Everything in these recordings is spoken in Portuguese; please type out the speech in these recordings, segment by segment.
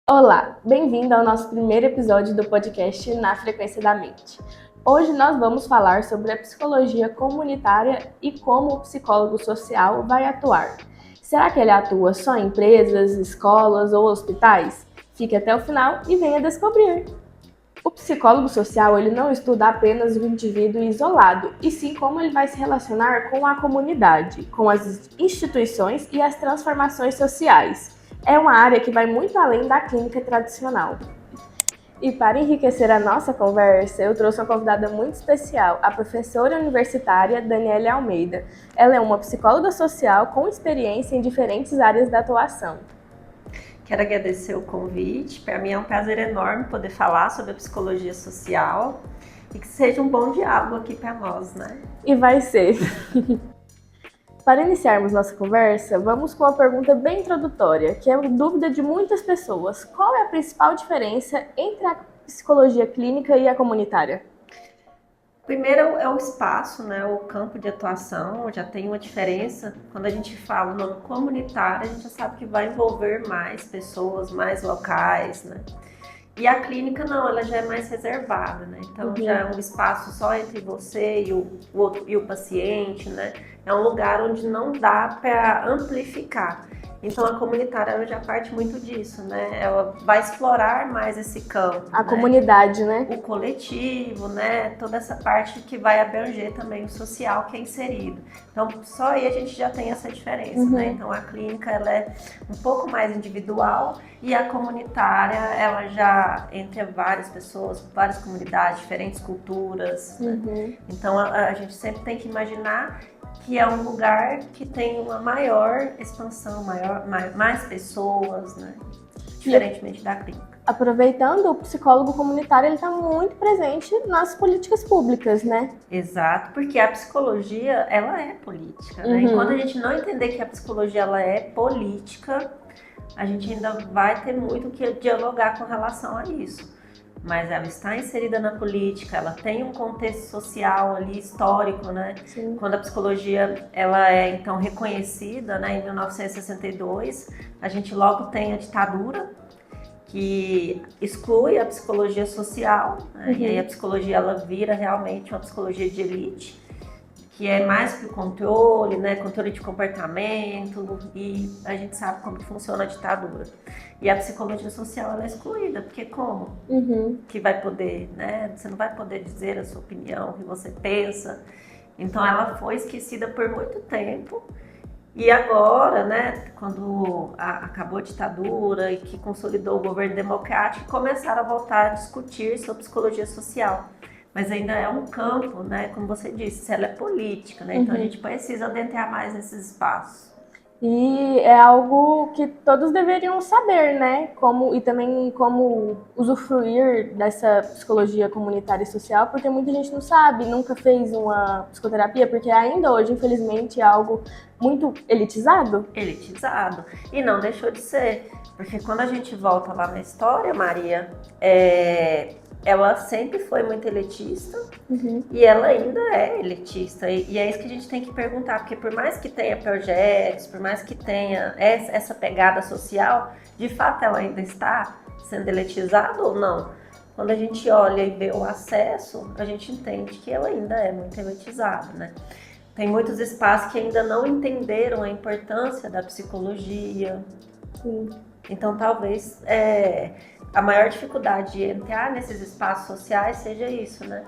Olá, bem-vindo ao nosso primeiro episódio do podcast Na Frequência da Mente. Hoje nós vamos falar sobre a psicologia comunitária e como o psicólogo social vai atuar. Será que ele atua só em empresas, escolas ou hospitais? Fique até o final e venha descobrir! O psicólogo social ele não estuda apenas o indivíduo isolado, e sim como ele vai se relacionar com a comunidade, com as instituições e as transformações sociais. É uma área que vai muito além da clínica tradicional. E para enriquecer a nossa conversa, eu trouxe uma convidada muito especial, a professora universitária Daniele Almeida. Ela é uma psicóloga social com experiência em diferentes áreas da atuação. Quero agradecer o convite. Para mim é um prazer enorme poder falar sobre a psicologia social e que seja um bom diálogo aqui para nós, né? E vai ser! Para iniciarmos nossa conversa, vamos com uma pergunta bem introdutória, que é uma dúvida de muitas pessoas. Qual é a principal diferença entre a psicologia clínica e a comunitária? Primeiro é o espaço, né, o campo de atuação, já tem uma diferença. Quando a gente fala no comunitário, a gente já sabe que vai envolver mais pessoas, mais locais, né? E a clínica não, ela já é mais reservada, né? Então já é um espaço só entre você e o paciente, né? É um lugar onde não dá para amplificar. Então a comunitária ela já parte muito disso, né? Ela vai explorar mais esse campo. A comunidade, né? O coletivo, né? Toda essa parte que vai abranger também o social que é inserido. Então só aí a gente já tem essa diferença, né? Então a clínica ela é um pouco mais individual e a comunitária ela já entre várias pessoas, várias comunidades, diferentes culturas. Né? Então a gente sempre tem que imaginar que é um lugar que tem uma maior expansão, mais pessoas, né? Diferentemente da clínica. Aproveitando, o psicólogo comunitário ele está muito presente nas políticas públicas, né? Exato, porque a psicologia ela é política, né? E quando a gente não entender que a psicologia ela é política, a gente ainda vai ter muito que dialogar com relação a isso. Mas ela está inserida na política, ela tem um contexto social ali, histórico, né? Sim. Quando a psicologia ela é então reconhecida, né, em 1962, a gente logo tem a ditadura, que exclui a psicologia social, né? E aí a psicologia ela vira realmente uma psicologia de elite, que é mais que o controle, né? Controle de comportamento, e a gente sabe como que funciona a ditadura. E a psicologia social ela é excluída, porque como? Que vai poder, né? Você não vai poder dizer a sua opinião, o que você pensa. Então ela foi esquecida por muito tempo. E agora, né, quando acabou a ditadura e que consolidou o governo democrático, começaram a voltar a discutir sobre psicologia social. Mas ainda é um campo, né, como você disse, ela é política, né? Então a gente precisa adentrar mais nesses espaços. E é algo que todos deveriam saber, né? E também como usufruir dessa psicologia comunitária e social, porque muita gente não sabe, nunca fez uma psicoterapia, porque ainda hoje, infelizmente, é algo muito elitizado. Elitizado. E não deixou de ser. Porque quando a gente volta lá na história, Maria, ela sempre foi muito elitista e ela ainda é elitista. E é isso que a gente tem que perguntar, porque por mais que tenha projetos, por mais que tenha essa pegada social, de fato ela ainda está sendo elitizada ou não? Quando a gente olha e vê o acesso, a gente entende que ela ainda é muito elitizada, né? Tem muitos espaços que ainda não entenderam a importância da psicologia. Sim. Então, talvez a maior dificuldade de entrar nesses espaços sociais seja isso, né?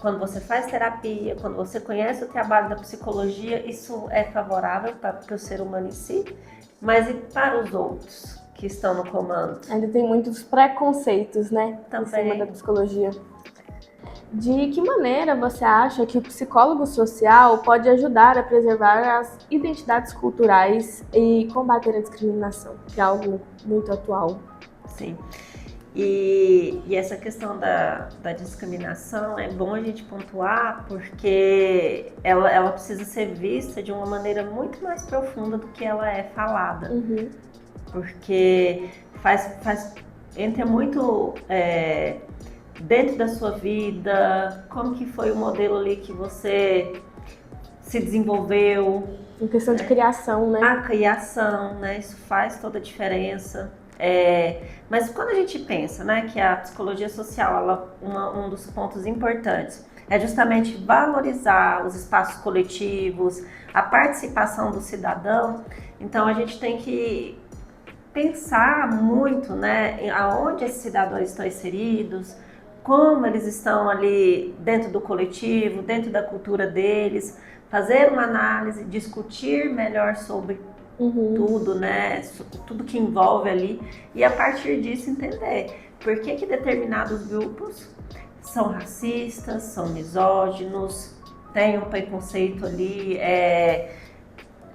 Quando você faz terapia, quando você conhece o trabalho da psicologia, isso é favorável para o ser humano em si, mas e para os outros que estão no comando? Ainda tem muitos preconceitos, né? Também. Em cima da psicologia. De que maneira você acha que o psicólogo social pode ajudar a preservar as identidades culturais e combater a discriminação, que é algo muito atual? Sim. E essa questão da discriminação é bom a gente pontuar porque ela precisa ser vista de uma maneira muito mais profunda do que ela é falada. Porque entra muito dentro da sua vida, como que foi o modelo ali que você se desenvolveu. Em questão de criação, né? A criação, né? Isso faz toda a diferença. Mas quando a gente pensa, né, que a psicologia social, um dos pontos importantes é justamente valorizar os espaços coletivos, a participação do cidadão, então a gente tem que pensar muito, né, aonde esses cidadãos estão inseridos, como eles estão ali dentro do coletivo, dentro da cultura deles, fazer uma análise, discutir melhor sobre tudo, né, tudo que envolve ali, e a partir disso entender por que determinados grupos são racistas, são misóginos, têm um preconceito ali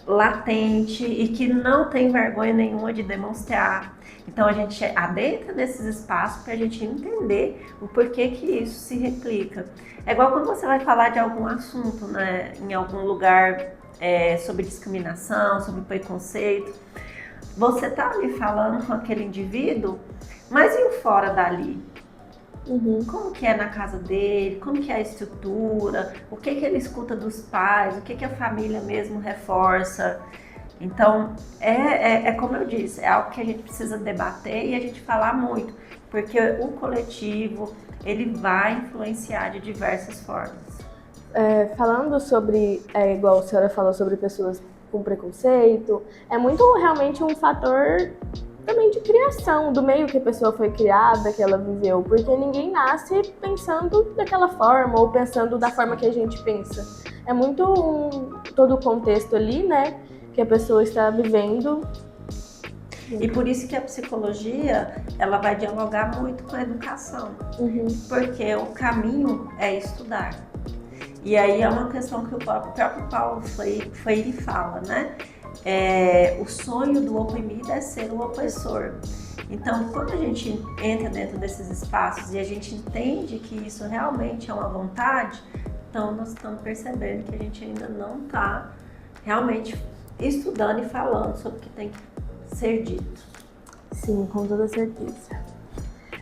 latente e que não tem vergonha nenhuma de demonstrar. Então a gente adentra nesses espaços para a gente entender o porquê que isso se replica. É igual quando você vai falar de algum assunto, né, em algum lugar sobre discriminação, sobre preconceito. Você tá ali falando com aquele indivíduo, mas e o fora dali? Como que é na casa dele, como que é a estrutura, o que ele escuta dos pais, o que a família mesmo reforça. Então, como eu disse, é algo que a gente precisa debater e a gente falar muito, porque o coletivo, ele vai influenciar de diversas formas. Falando sobre, igual a senhora falou sobre pessoas com preconceito, é muito realmente um fator também de criação, do meio que a pessoa foi criada, que ela viveu, porque ninguém nasce pensando daquela forma ou pensando da forma que a gente pensa. É muito todo o contexto ali, né, que a pessoa está vivendo. E por isso que a psicologia, ela vai dialogar muito com a educação, porque o caminho é estudar. E aí é uma questão que o próprio Paulo Freire fala, né? O sonho do oprimido é ser o opressor. Então, quando a gente entra dentro desses espaços e a gente entende que isso realmente é uma vontade, então nós estamos percebendo que a gente ainda não está realmente estudando e falando sobre o que tem que ser dito. Sim, com toda certeza.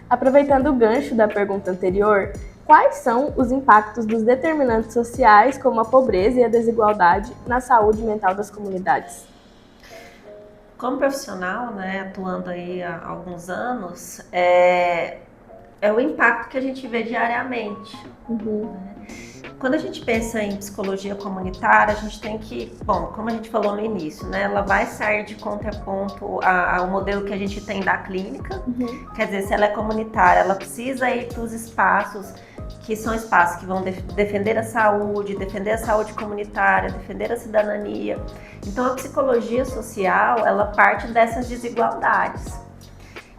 Aproveitando o gancho da pergunta anterior, quais são os impactos dos determinantes sociais, como a pobreza e a desigualdade, na saúde mental das comunidades? Como profissional, né, atuando aí há alguns anos, é o impacto que a gente vê diariamente. Quando a gente pensa em psicologia comunitária, a gente tem que, como a gente falou no início, né, ela vai sair de contraponto ao modelo que a gente tem da clínica. Quer dizer, se ela é comunitária, ela precisa ir para os espaços que são espaços que vão defender a saúde comunitária, defender a cidadania. Então, a psicologia social, ela parte dessas desigualdades.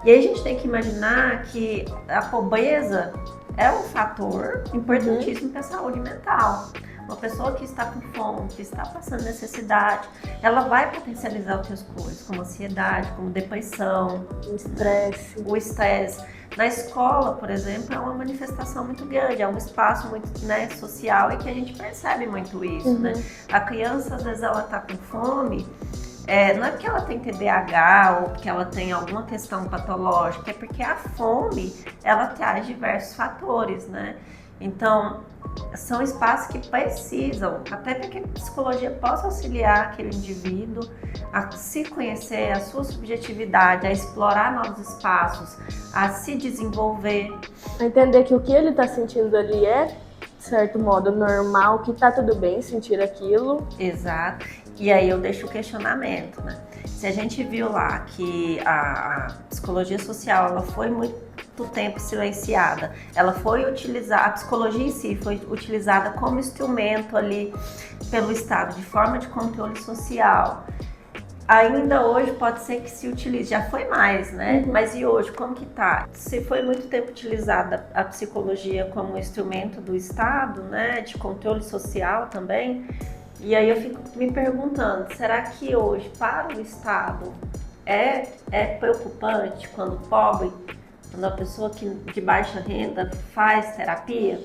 E aí a gente tem que imaginar que a pobreza é um fator importantíssimo para a saúde mental. Uma pessoa que está com fome, que está passando necessidade, ela vai potencializar outras coisas, como ansiedade, como depressão, o estresse. Na escola, por exemplo, é uma manifestação muito grande, é um espaço muito, né, social, e que a gente percebe muito isso, né? A criança, às vezes, ela está com fome, não é porque ela tem TDAH ou porque ela tem alguma questão patológica, é porque a fome, ela traz diversos fatores, né? Então, são espaços que precisam, até para que a psicologia possa auxiliar aquele indivíduo a se conhecer, a sua subjetividade, a explorar novos espaços, a se desenvolver. A entender que o que ele está sentindo ali é, de certo modo, normal, que tá tudo bem sentir aquilo. Exato. E aí eu deixo o questionamento, né? Se a gente viu lá que a psicologia social, ela foi muito tempo silenciada, ela foi utilizada, a psicologia em si foi utilizada como instrumento ali pelo Estado, de forma de controle social. Ainda hoje pode ser que se utilize, já foi mais, né? Mas e hoje, como que tá? Se foi muito tempo utilizada a psicologia como instrumento do Estado, né, de controle social também, e aí eu fico me perguntando, será que hoje para o Estado é preocupante quando pobre, quando a pessoa de baixa renda faz terapia?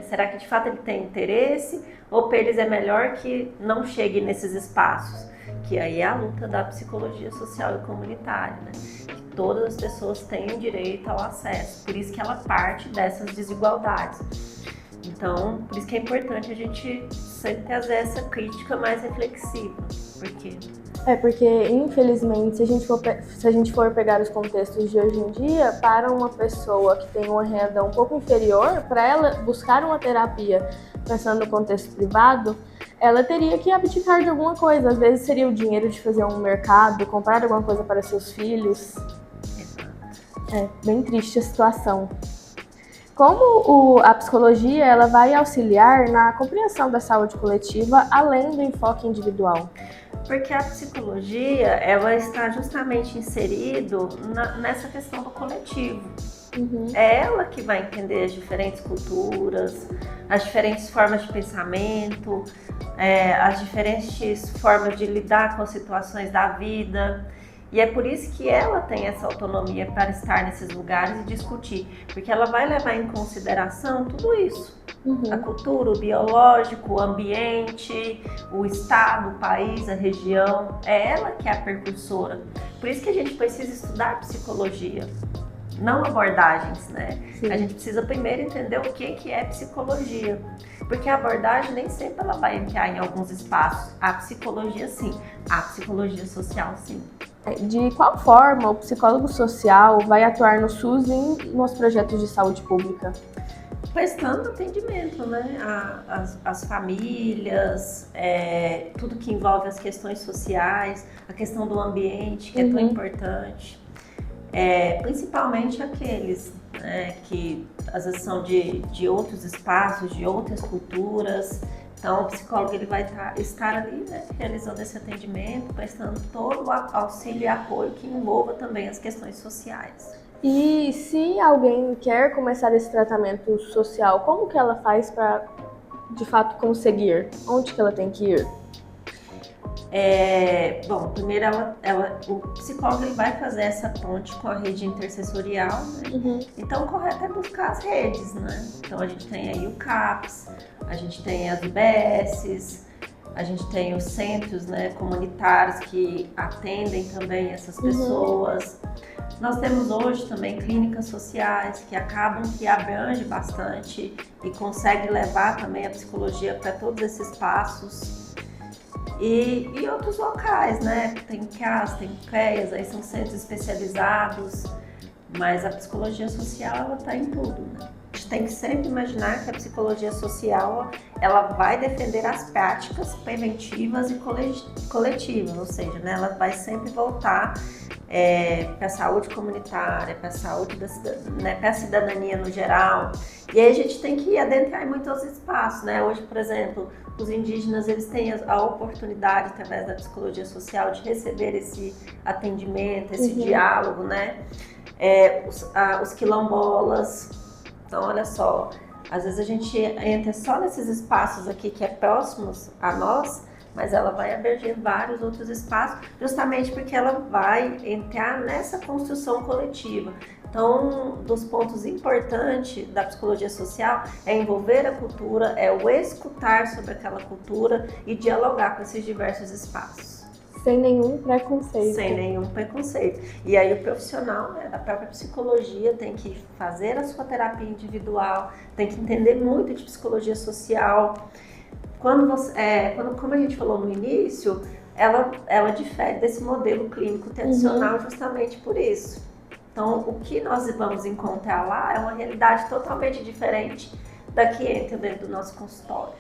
Será que de fato ele tem interesse ou para eles é melhor que não chegue nesses espaços? Que aí é a luta da psicologia social e comunitária, né? Que todas as pessoas tenham direito ao acesso, por isso que ela parte dessas desigualdades. Então, por isso que é importante a gente sempre trazer essa crítica mais reflexiva, porque Porque, infelizmente, se a gente for pegar os contextos de hoje em dia, para uma pessoa que tem uma renda um pouco inferior, para ela buscar uma terapia, pensando no contexto privado, ela teria que abdicar de alguma coisa. Às vezes seria o dinheiro de fazer um mercado, comprar alguma coisa para seus filhos. É bem triste a situação. Como a psicologia ela vai auxiliar na compreensão da saúde coletiva, além do enfoque individual? Porque a psicologia, ela está justamente inserido nessa questão do coletivo. É ela que vai entender as diferentes culturas, as diferentes formas de pensamento, as diferentes formas de lidar com as situações da vida. E é por isso que ela tem essa autonomia para estar nesses lugares e discutir, porque ela vai levar em consideração tudo isso. A cultura, o biológico, o ambiente, o estado, o país, a região. É ela que é a precursora. Por isso que a gente precisa estudar psicologia, não abordagens, né? Sim. A gente precisa primeiro entender o que é psicologia. Porque a abordagem nem sempre ela vai entrar em alguns espaços. A psicologia sim, a psicologia social sim. De qual forma o psicólogo social vai atuar no SUS e nos projetos de saúde pública? Prestando atendimento, né? As famílias, tudo que envolve as questões sociais, a questão do ambiente, que é tão importante. Principalmente aqueles que às vezes são de outros espaços, de outras culturas. Então, o psicólogo ele vai estar ali, né, realizando esse atendimento, prestando todo o auxílio e apoio que envolva também as questões sociais. E se alguém quer começar esse tratamento social, como que ela faz para, de fato, conseguir? Onde que ela tem que ir? Bom, primeiro o psicólogo ele vai fazer essa ponte com a rede intercessorial, né? Então o correto é buscar as redes, né? Então a gente tem aí o CAPS, a gente tem as UBSs, a gente tem os centros, né, comunitários que atendem também essas pessoas. Nós temos hoje também clínicas sociais que abrangem bastante e conseguem levar também a psicologia para todos esses espaços. E outros locais, né? Tem CAS, tem CREAS, aí são centros especializados, mas a psicologia social ela está em tudo, né? A gente tem que sempre imaginar que a psicologia social ela vai defender as práticas preventivas e coletivas, ou seja, né, ela vai sempre voltar para a saúde comunitária, para a saúde né, para a cidadania no geral. E aí a gente tem que adentrar em muitos espaços, né? Hoje, por exemplo, os indígenas eles têm a oportunidade, através da psicologia social, de receber esse atendimento, esse diálogo, né? Os quilombolas. Então, olha só, às vezes a gente entra só nesses espaços aqui que é próximos a nós, mas ela vai abranger vários outros espaços, justamente porque ela vai entrar nessa construção coletiva. Então, um dos pontos importantes da psicologia social é envolver a cultura, é o escutar sobre aquela cultura e dialogar com esses diversos espaços. Sem nenhum preconceito. Sem nenhum preconceito. E aí o profissional, né, da própria psicologia tem que fazer a sua terapia individual, tem que entender muito de psicologia social. Como a gente falou no início, ela difere desse modelo clínico tradicional justamente por isso. Então, o que nós vamos encontrar lá é uma realidade totalmente diferente da que entra dentro do nosso consultório.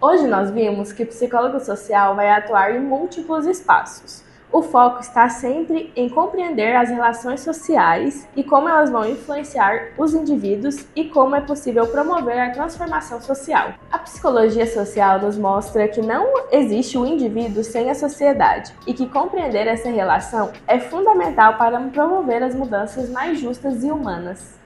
Hoje nós vimos que o psicólogo social vai atuar em múltiplos espaços. O foco está sempre em compreender as relações sociais e como elas vão influenciar os indivíduos e como é possível promover a transformação social. A psicologia social nos mostra que não existe o indivíduo sem a sociedade e que compreender essa relação é fundamental para promover as mudanças mais justas e humanas.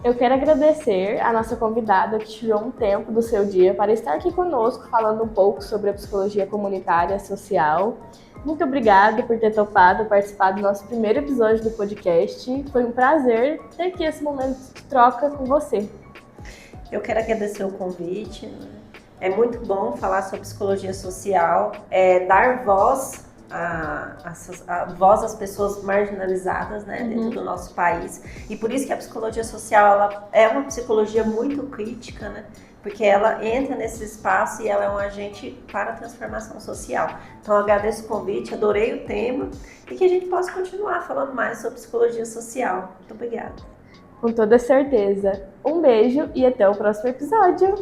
Eu quero agradecer a nossa convidada que tirou um tempo do seu dia para estar aqui conosco falando um pouco sobre a psicologia comunitária social. Muito obrigada por ter topado participar do nosso primeiro episódio do podcast. Foi um prazer ter aqui esse momento de troca com você. Eu quero agradecer o convite. É muito bom falar sobre psicologia social, dar voz a voz das pessoas marginalizadas, né, dentro do nosso país. E por isso que a psicologia social ela é uma psicologia muito crítica, né, porque ela entra nesse espaço e ela é um agente para a transformação social. Então, eu agradeço o convite, adorei o tema e que a gente possa continuar falando mais sobre psicologia social. Muito obrigada. Com toda certeza. Um beijo e até o próximo episódio!